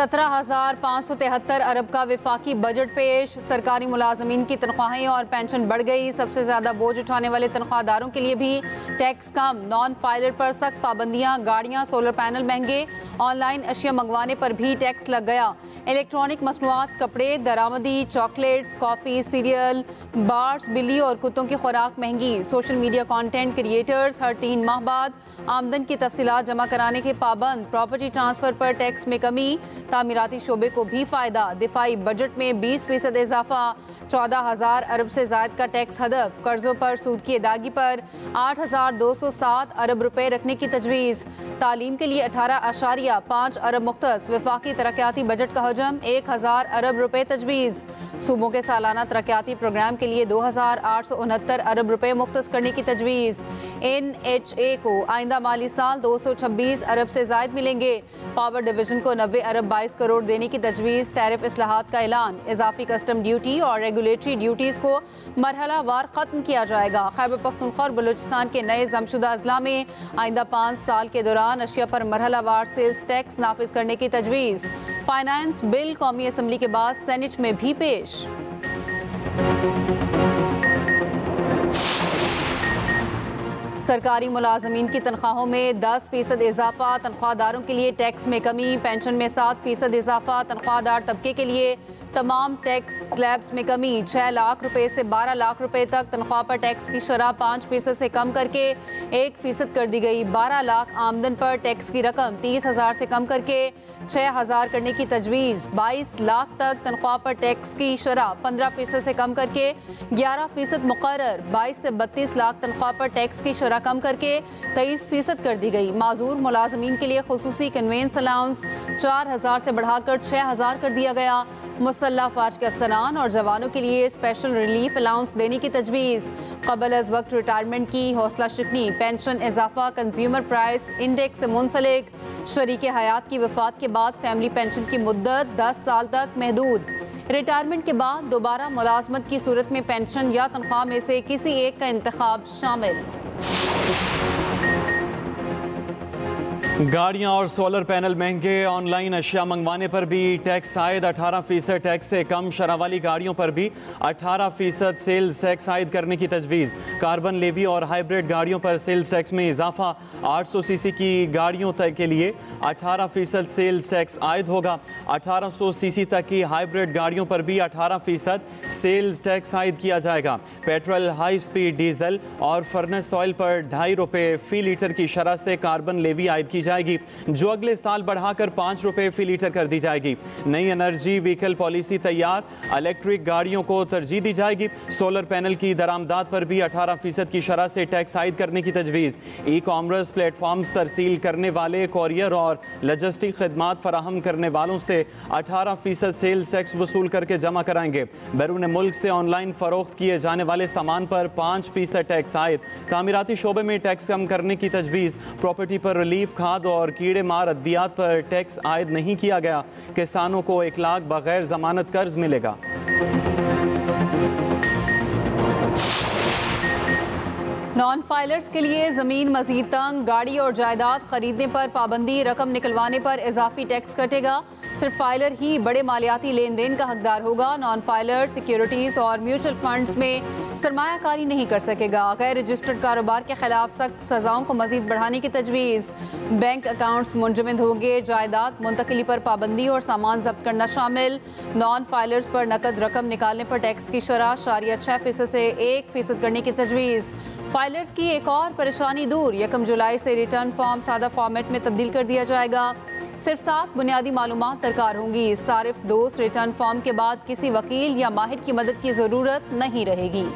17,573 अरब का वफाकी बजट पेश। सरकारी मुलाजमीन की तनख्वाहें और पेंशन बढ़ गई। सबसे ज़्यादा बोझ उठाने वाले तनख्वाहदारों के लिए भी टैक्स कम। नॉन फाइलर पर सख्त पाबंदियाँ। गाड़ियाँ, सोलर पैनल महंगे। ऑनलाइन अशिया मंगवाने पर भी टैक्स लग गया। इलेक्ट्रॉनिक मसनूआत, कपड़े, दरामदी, चॉकलेट्स, कॉफ़ी, सीरियल, बार्स, बिल्ली और कुत्तों की खुराक महंगी। सोशल मीडिया कंटेंट क्रिएटर्स हर 3 माह बाद आमदन की तफसीलात जमा कराने के पाबंद। प्रॉपर्टी ट्रांसफ़र पर टैक्स में कमी। तामीराती शोबे को भी फ़ायदा। दिफाई बजट में 20% इजाफा। 14,000 अरब से ज़ायद का टैक्स हदफ। कर्ज़ों पर सूद की अदायगी पर 8,207 अरब रुपए रखने की तजवीज़। तालीम के लिए 18.5 अरब मुख्तस। वफाकी तरक्याती बजट का हजम 1,000 अरब रुपए तजवीज़। सूबों के सालाना तरक्याती प्रोग्राम के लिए 2,869 अरब रुपए मुख्तस करने की तजवीज़। NHA को आइंदा माली साल 226 अरब से ज़ायद मिलेंगे। पावर डिवीजन को 90 अरब 22 करोड़ देने की तजवीज़। टैरिफ इस्लाहात का ऐलान। इजाफी कस्टम ड्यूटी और रेगुलेटरी ड्यूटीज़ को मरहला वार ख़त्म किया जाएगा। खैबर पख्तूनख्वा और बलूचिस्तान के नए जमशुदा अजला में आइंदा 5 साल के दौरान अशिया पर मरहला वार सेल्स टैक्स नाफिज करने की तजवीज़। फाइनेंस बिल कौमी असम्बली के बाद सेनेट में भी पेश। सरकारी मुलाजमीन की तनख्वाहों में 10% इजाफा। तनख्वाहदारों के लिए टैक्स में कमी। पेंशन में 7% इजाफा। तनख्वाहदार तबके के लिए तमाम टैक्स स्लैब्स में कमी। 6 लाख रुपए से 12 लाख रुपए तक तनख्वाह पर टैक्स की शरह 5% से कम करके 1% कर दी गई। 12 लाख आमदन पर टैक्स की रकम 30,000 से कम करके 6,000 करने की तजवीज़। 22 लाख तक तनख्वाह पर टैक्स की शरह 15% से कम करके 11% मुकर्रर। 22 से 32 लाख तनख्वाह पर टैक्स की शरह कम करके 23% कर दी गई। माजूर मुलाजमीन के लिए खुसूसी कन्वेंस अलाउंस 4,000 से बढ़ाकर 6,000 कर दिया गया। मुसल्लह फ़ौज के अफसरान और जवानों के लिए स्पेशल रिलीफ अलाउंस देने की तजवीज़। क़बल अज़ वक्त रिटायरमेंट की हौसला शिकनी। पेंशन इजाफा। कंज्यूमर प्राइस इंडेक्स से मुंसलिक। शरीक हयात की वफ़ात के बाद फैमिली पेंशन की मुद्दत 10 साल तक महदूद। रिटायरमेंट के बाद दोबारा मुलाजमत की सूरत में पेंशन या तनख्वाह में से किसी एक का इंतखाब शामिल। गाड़ियां और सोलर पैनल महंगे। ऑनलाइन अशिया मंगवाने पर भी टैक्स आयद। 18% टैक्स से कम शरह वाली गाड़ियों पर भी 18% सेल्स टैक्स आयद करने की तजवीज़। कार्बन लेवी और हाइब्रिड गाड़ियों पर सेल्स टैक्स में इजाफा। 800 सीसी की गाड़ियों तक के लिए 18% सेल्स टैक्स आयद होगा। 1800 सीसी तक की हाइब्रिड गाड़ियों पर भी 18% सेल्स टैक्स आयद किया जाएगा। पेट्रोल, हाई स्पीड डीजल और फर्नेस ऑयल पर 2.5 रुपये फ़ी लीटर की शरह से कार्बन लेवी आयद की जाएगी, जो अगले साल बढ़ाकर 5 रुपये फ़ी लीटर कर दी जाएगी। नई एनर्जी व्हीकल पॉलिसी तैयार। इलेक्ट्रिक गाड़ियों को तरजीह दी जाएगी। सोलर पैनल की दरामदात पर भी 18% की शरह से टैक्स आयद करने की तजवीज़। ई कॉमर्स प्लेटफॉर्म्स तरसील करने वाले कोरियर और लॉजिस्टिक खदमात फराहम करने वालों से 18% सेल्स टैक्स वसूल करके जमा कराएंगे। बैरून मुल्क से ऑनलाइन फ़रोख्त किए जाने वाले सामान पर 5% टैक्स आयद। तामीराती शोबे में टैक्स कम करने की तजवीज़। प्रॉपर्टी पर रिलीफ, खाद और कीड़े मार अद्वियात पर टैक्स आयद नहीं किया गया। किसानों को 1 लाख बगैर जमानत कर्ज मिलेगा। नॉन फाइलर्स के लिए ज़मीन मज़ीद तंग। गाड़ी और जायदाद खरीदने पर पाबंदी। रकम निकलवाने पर इजाफी टैक्स कटेगा। सिर्फ फाइलर ही बड़े मालियाती लेन देन का हकदार होगा। नॉन फाइलर सिक्योरिटीज़ और म्यूचुअल फंड्स में सरमायाकारी नहीं कर सकेगा। गैर रजिस्टर्ड कारोबार के खिलाफ सख्त सज़ाओं को मज़ीद बढ़ाने की तजवीज़। बैंक अकाउंट्स मुंजमद होंगे। जायदाद मुंतकिली पर पाबंदी और सामान जब्त करना शामिल। नॉन फाइलर्स पर नकद रकम निकालने पर टैक्स की शरह 6% से 1% करने की तजवीज़। फाइलर्स की एक और परेशानी दूर। 1 जुलाई से रिटर्न फॉर्म सादा फॉर्मेट में तब्दील कर दिया जाएगा। सिर्फ 7 बुनियादी मालूमात दरकार होंगी। सारिफ दोस्त रिटर्न फॉर्म के बाद किसी वकील या माहिर की मदद की ज़रूरत नहीं रहेगी।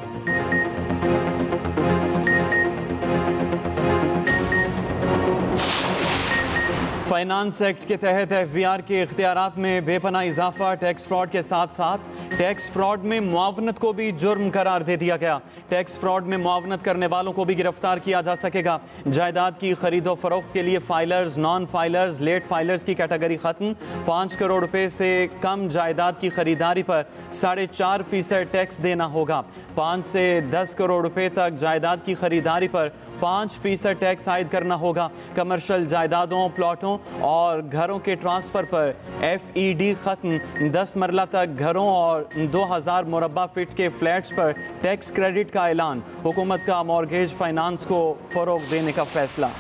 फाइनेंस एक्ट के तहत FBR के इख्तियारात में बेपनाह इजाफा। टैक्स फ्रॉड के साथ साथ टैक्स फ्रॉड में मुआवनत को भी जुर्म करार दे दिया गया। टैक्स फ्रॉड में मुआवनत करने वालों को भी गिरफ्तार किया जा सकेगा। जायदाद की खरीदो फरोख्त के लिए filers, non filers, late filers की कैटेगरी खत्म। 5 करोड़ रुपए से कम जायदाद की खरीदारी पर 4.5% टैक्स देना होगा। 5 से 10 करोड़ रुपए तक जायदाद की खरीदारी पर 5% टैक्स आयद करना होगा। कमर्शियल जायदादों, प्लॉटों और घरों के ट्रांसफ़र पर FED ख़त्म, 10 मरला तक घरों और 2000 मुरब्बा फीट के फ्लैट्स पर टैक्स क्रेडिट का ऐलान, हुकूमत का मॉर्गेज फाइनेंस को फ़रोग़ देने का फैसला।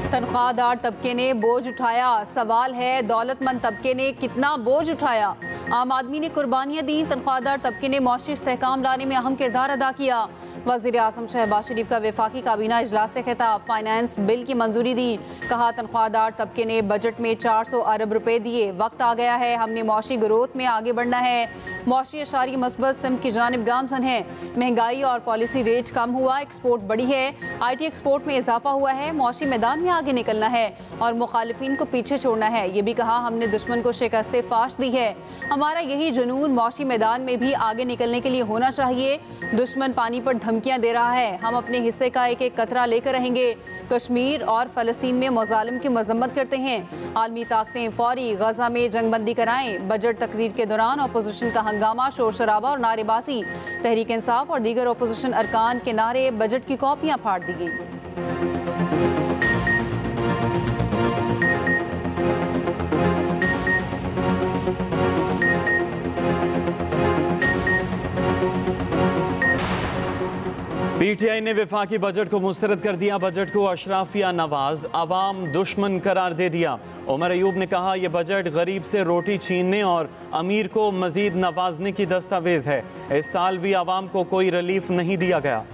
तनख्वाहदार तबके ने बोझ उठाया, सवाल है दौलतमंद तबके ने कितना बोझ उठाया। आम आदमी ने कुर्बानियाँ दी, तनख्वाहदार तबके ने मौशी इस्तेहकाम लाने में अहम किरदार अदा किया। वज़ीर आज़म शहबाज शरीफ का वफाकी काबीना इजलास से खिताब, फाइनेंस बिल की मंजूरी दी। कहा तनख्वाहदार तबके ने बजट में 400 अरब रुपए दिए, वक्त आ गया है, हमने मौशी ग्रोथ में आगे बढ़ना है। मौशी अशारी मस्बत सिमत की जानिब गामजन है। महंगाई और पॉलिसी रेट कम हुआ, एक्सपोर्ट बढ़ी है, IT एक्सपोर्ट में इजाफा हुआ है। मौशी मैदान में आगे निकलना है और मुखालिफिन को पीछे छोड़ना है। ये भी कहा हमने दुश्मन को शिकस्त फाश दी है। हमारा यही जुनून मौशी मैदान में भी आगे निकलने के लिए होना चाहिए। दुश्मन पानी पर धमकियां दे रहा है, हम अपने हिस्से का एक एक कतरा लेकर रहेंगे। कश्मीर और फ़लस्तीन में मुज़ालिम की मजम्मत करते हैं। आलमी ताकतें फौरी गजा में जंगबंदी कराएं। बजट तकरीर के दौरान अपोजिशन का हंगामा, शोर शराबा और नारेबाजी। तहरीक इंसाफ और दीगर अपोजिशन अरकान के नारे, बजट की कॉपियां फाड़ दी गई। PTI ने वफाकी बजट को मुस्तरद कर दिया। बजट को अशराफिया नवाज, अवाम दुश्मन करार दे दिया। उमर अयूब ने कहा यह बजट गरीब से रोटी छीनने और अमीर को मजीद नवाजने की दस्तावेज है। इस साल भी अवाम को कोई रिलीफ नहीं दिया गया।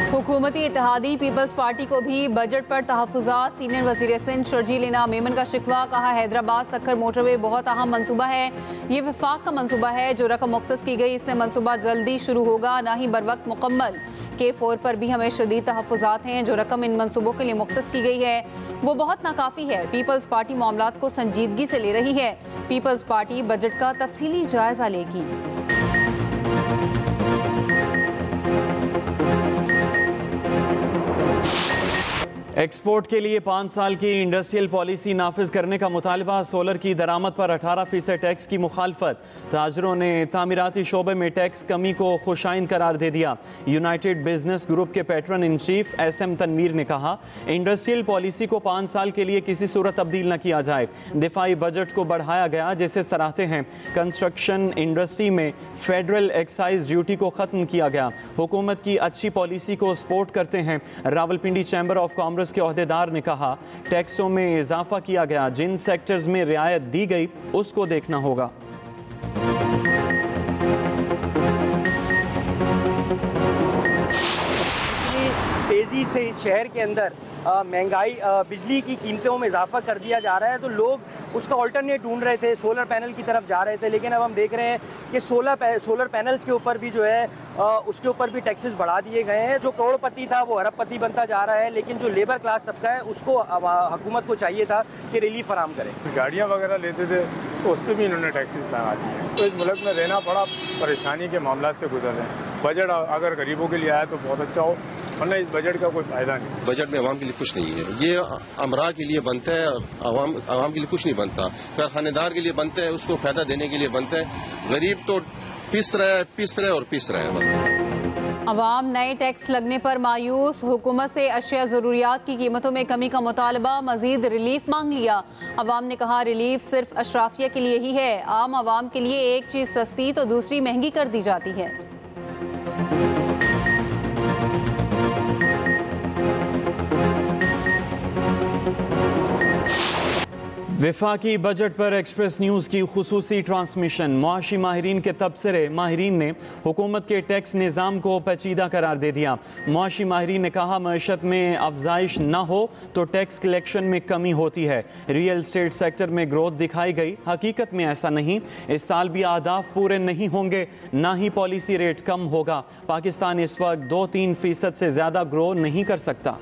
हुकूमती इत्तेहादी पीपल्स पार्टी को भी बजट पर तहफ़्फ़ुज़ात। सीनियर वज़ीर सिंध शर्जील इनाम मेमन का शिकवा, कहा हैदराबाद सक्खर मोटरवे बहुत अहम मनसूबा है। ये वफाक का मनसूबा है, जो रकम मुख्तस की गई इससे मनसूबा जल्दी शुरू होगा, ना ही बर वक्त मुकम्मल। K4 पर भी हमें शदीद तहफ़्फ़ुज़ात हैं। जो रकम इन मनसूबों के लिए मुख्तस की गई है वो बहुत नाकाफ़ी है। पीपल्स पार्टी मामलात को संजीदगी से ले रही है। पीपल्स पार्टी बजट का तफसीली जायज़ा लेगी। एक्सपोर्ट के लिए 5 साल की इंडस्ट्रियल पॉलिसी नाफिज करने का मुतालबा। सोलर की दरामद पर 18% टैक्स की मुखालफत। ताजरों ने तामीराती शोबे में टैक्स कमी को खुशाइन करार दे दिया। यूनाइटेड बिजनेस ग्रुप के patron in chief SM Tanvir ने कहा इंडस्ट्रियल पॉलिसी को 5 साल के लिए किसी सूरत तब्दील न किया जाए। दिफाई बजट को बढ़ाया गया, जिसे सराहते हैं। कंस्ट्रक्शन इंडस्ट्री में फेडरल एक्साइज ड्यूटी को ख़त्म किया गया। हुकूमत की अच्छी पॉलिसी को सपोर्ट करते हैं। रावलपिंडी चैम्बर ऑफ कॉमर्स के अहदेदार ने कहा टैक्सों में इजाफा किया गया, जिन सेक्टर्स में रियायत दी गई उसको देखना होगा। तेजी से इस शहर के अंदर महंगाई, बिजली की कीमतों में इजाफा कर दिया जा रहा है, तो लोग उसका ऑल्टरनेट ढूंढ रहे थे, सोलर पैनल की तरफ जा रहे थे। लेकिन अब हम देख रहे हैं कि सोलर पैनल्स के ऊपर भी जो है उसके ऊपर भी टैक्सेस बढ़ा दिए गए हैं। जो करोड़पति था वो अरबपति बनता जा रहा है, लेकिन जो लेबर क्लास तबका है उसको हुकूमत को चाहिए था कि रिलीफ फराम करे। गाड़ियाँ वगैरह लेते थे तो उस पर भी इन्होंने टैक्सेस लगा दिए। तो इस मुल्क में रहना बड़ा परेशानी के मामला से गुजर रहे हैं। बजट अगर गरीबों के लिए आया तो बहुत अच्छा हो, वरना इस बजट का कोई फायदा नहीं। बजट में आवाम के लिए कुछ नहीं है। ये अमरा के लिए बनता है, आवाम के लिए कुछ नहीं बनता। कारखानेदार के लिए बनता है, उसको फायदा देने के लिए बनता है। गरीब तो पिस रहा है बस। अवाम नए टैक्स लगने पर मायूस। हुकूमत से अशिया ज़रूरियात की कीमतों में कमी का मुतालबा, मजीद रिलीफ मांग लिया। अवाम ने कहा रिलीफ सिर्फ अशराफिया के लिए ही है। आम अवाम के लिए एक चीज़ सस्ती तो दूसरी महंगी कर दी जाती है। वफाकी बजट पर एक्सप्रेस न्यूज़ की खुसूसी ट्रांसमिशन। मुआशी माहिरीन के तबसरे, माहिरीन ने हुकूमत के टैक्स निज़ाम को पेचीदा करार दे दिया। मुआशी माहिरीन ने कहा मईशत में अफजाइश न हो तो टैक्स कलेक्शन में कमी होती है। रियल स्टेट सेक्टर में ग्रोथ दिखाई गई, हकीकत में ऐसा नहीं। इस साल भी अहदाफ पूरे नहीं होंगे, ना ही पॉलिसी रेट कम होगा। पाकिस्तान इस वक्त 2-3% से ज़्यादा ग्रो नहीं कर सकता।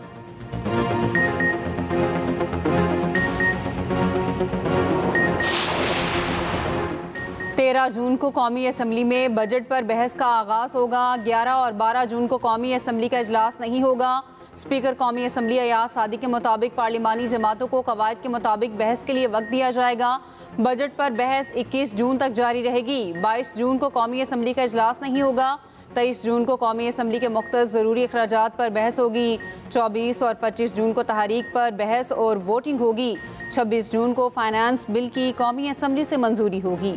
13 जून को कौमी असम्बली में बजट पर बहस का आगाज़ होगा। 11 और 12 जून को कौमी असम्बली का इजलास नहीं होगा। स्पीकर कौमी असम्बली अयाज सादी के मुताबिक पार्लिमानी जमातों को कवायद के मुताबिक बहस के लिए वक्त दिया जाएगा। बजट पर बहस 21 जून तक जारी रहेगी। 22 जून को कौमी असम्बली का इजलास नहीं होगा। 23 जून को कौमी असम्बली के मुख्तलिफ ज़रूरी अखराजात पर बहस होगी। 24 और 25 जून को तहरीक पर बहस और वोटिंग होगी। 26 जून को फाइनेंस बिल की कौमी असम्बली से मंजूरी होगी।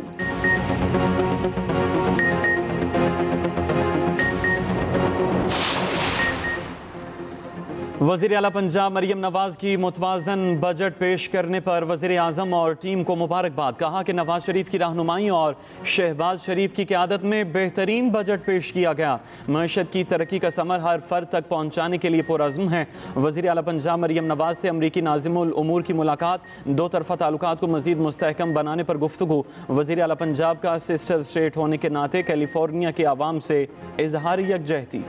वज़ीर आला पंजाब मरियम नवाज की मुतवाज़न बजट पेश करने पर वज़ीर आज़म और टीम को मुबारकबाद। कहा कि नवाज शरीफ की रहनुमाई और शहबाज शरीफ की क़यादत में बेहतरीन बजट पेश किया गया। मईशत की तरक्की का समर हर फ़र्द तक पहुँचाने के लिए पुरअज़्म है। वज़ीर आला पंजाब मरियम नवाज से अमरीकी नाज़िमुल उमूर की मुलाकात, दो तरफ़ा ताल्लुकात को मज़ीद मुस्तहकम बनाने पर गुफ्तगू। वज़ीर आला पंजाब का सिस्टर स्टेट होने के नाते कैलिफोर्निया के आवाम से इज़हार यकजहती।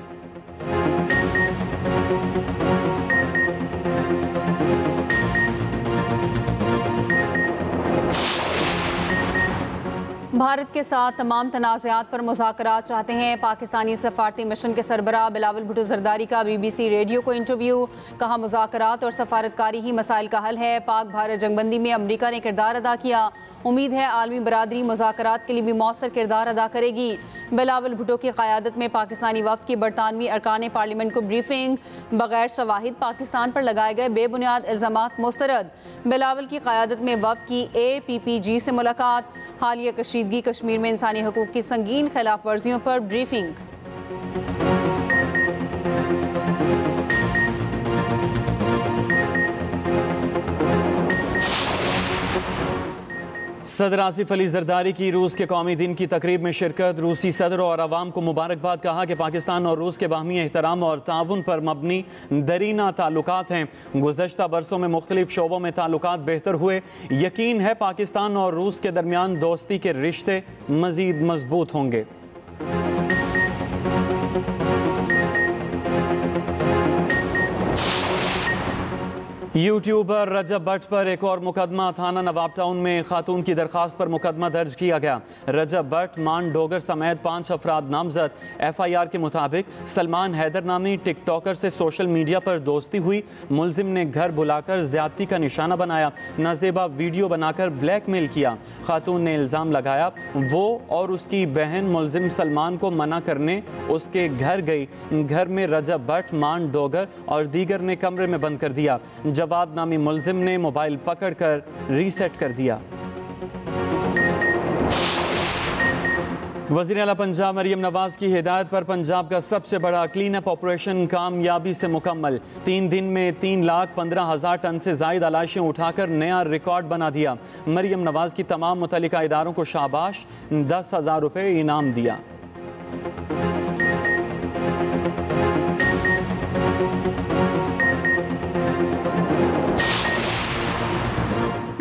भारत के साथ तमाम तनाज़ात पर मुज़ाकरात चाहते हैं। पाकिस्तानी सफारती मिशन के सरबराह बिलावल भुट्टो ज़रदारी का BBC रेडियो को इंटरव्यू। कहा मुज़ाकरात और सफारतकारी ही मसाइल का हल है। पाक भारत जंगबंदी में अमरीका ने किरदार अदा किया। उम्मीद है आलमी बरादरी मुज़ाकरात के लिए भी मौसर किरदार अदा करेगी। बिलावल भुट्टो की क़यादत में पाकिस्तानी वफ़द की बरतानवी अरकान पार्लियामेंट को ब्रीफिंग। बगैर शवाहिद पाकिस्तान पर लगाए गए बेबुनियाद इल्ज़ामात मुस्तरद। बिलावल की क़यादत में वफ़द की APPG से मुलाकात। हालिया कशीदगी कश्मीर में इंसानी हकूक़ की संगीन खिलाफ वर्जियों पर ब्रीफिंग। सदर आसिफ अली जरदारी की रूस के कौमी दिन की तकरीब में शिरकत। रूसी सदर और अवाम को मुबारकबाद। कहा कि पाकिस्तान और रूस के बाहमी एहतराम और ताउन पर मबनी दरीना ताल्लुकात हैं। गुज़श्ता बरसों में मुख्तलिफ शोबों में ताल्लुकात बेहतर हुए। यकीन है पाकिस्तान और रूस के दरमियान दोस्ती के रिश्ते मज़ीद मजबूत होंगे। यूट्यूबर रजब भट्ट पर एक और मुकदमा। थाना नवाब टाउन में खातून की दरख्वास्त पर मुकदमा दर्ज किया गया। रजब भट्ट, मान डोगर समेत 5 अफराद नामजद। FIR के मुताबिक सलमान हैदर नामी टिकटॉकर से सोशल मीडिया पर दोस्ती हुई। मुलजिम ने घर बुलाकर ज्यादती का निशाना बनाया, नाजेबा वीडियो बनाकर ब्लैकमेल किया। खातून ने इल्ज़ाम लगाया वो और उसकी बहन मुलजिम सलमान को मना करने उसके घर गई। घर में रजब भट्ट, मान डोगर और दीगर ने कमरे में बंद कर दिया। जवाद नामी मुलजिम ने मोबाइल पकड़कर रीसेट कर दिया। वज़ीर आला पंजाब मरियम नवाज की हिदायत पर पंजाब का सबसे बड़ा क्लीन अप ऑपरेशन कामयाबी से मुकम्मल। 3 दिन में 3,15,000 टन से ज़ायद आलाइशें उठाकर नया रिकॉर्ड बना दिया। मरियम नवाज की तमाम मुतल्लिका इदारों को शाबाश, 10,000 रुपये इनाम दिया।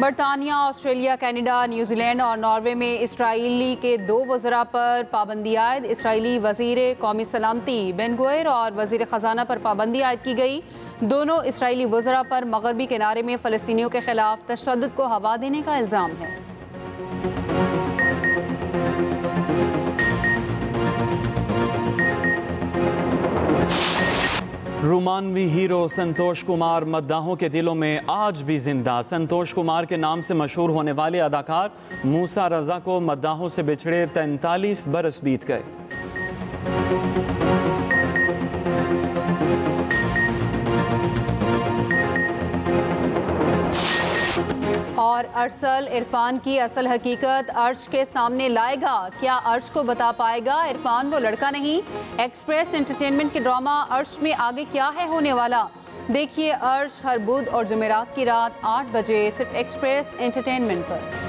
बरतानिया, ऑस्ट्रेलिया, कनाडा, न्यूजीलैंड और नॉर्वे में इसराइली के 2 वज़रा पर पाबंदी आयद। इसराइली वज़ीर कौमी सलामती बेन गुएर और वज़ीर ख़जाना पर पाबंदी आयद की गई। दोनों इसराइली वज़रा पर मगरबी किनारे में फ़लस्तीनियों के खिलाफ तशद्दुद को हवा देने का इल्ज़ाम है। रोमानवी हीरो संतोष कुमार मद्दाहों के दिलों में आज भी जिंदा। संतोष कुमार के नाम से मशहूर होने वाले अदाकार मूसा रजा को मद्दाहों से बिछड़े 43 बरस बीत गए। और अरसल इरफान की असल हकीकत अर्श के सामने लाएगा। क्या अर्श को बता पाएगा इरफान वो लड़का नहीं? एक्सप्रेस एंटरटेनमेंट के ड्रामा अर्श में आगे क्या है होने वाला? देखिए अर्श हर बुध और जुमेरात की रात 8 बजे सिर्फ एक्सप्रेस एंटरटेनमेंट पर।